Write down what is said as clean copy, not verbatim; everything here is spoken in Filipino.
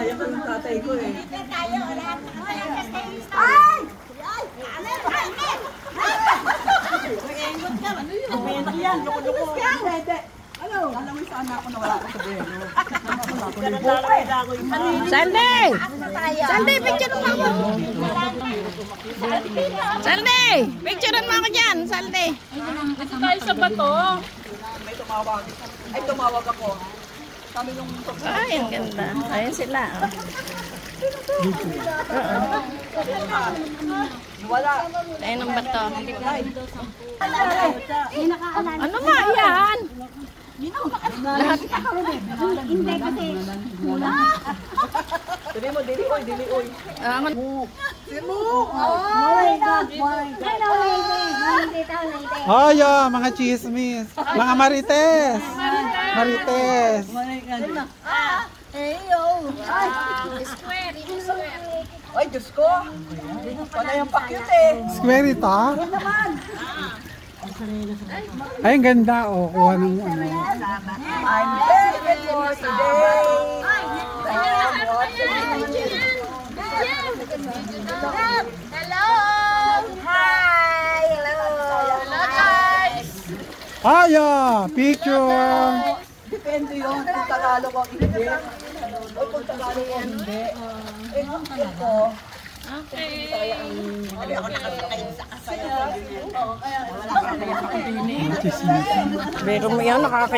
Sayang ka ng tatay ko eh. Ay! Kumentak yan, loko-loko. Hindi. Ano? Alam mo saan ako nawala ko sa beno. Sunday! Sunday, picture mo ako. Sunday! Picturean mo ako dyan, Sunday. Dito tayo sa bato. May tumawag. Ay, tumawag ako. Kami yung... Ay, ang ganda. Ayun sila. Wala. Ayun ang bato. Ano nga yan? Lahat. Hindi kasi. Dili mo, dili oy, dili oy. Sino? Ayo, mga chismis. Mga marites. Marites. Ay, Diyos ko. Wala yung pakyut eh. Square ito. Ay, ang ganda. Oh, kuha ng ano. I'm very for today. Hello! Hi! Hello! Hello, guys! Ayo, picture. Depende yun kung Tagalog ang hindi. O kung Tagalog ang hindi. Eh, kung ito. Okay. Hindi ako nakasakay sa kasaya. Oo, kaya wala ka na yung Mga chismis. Pero mo yan, nakaka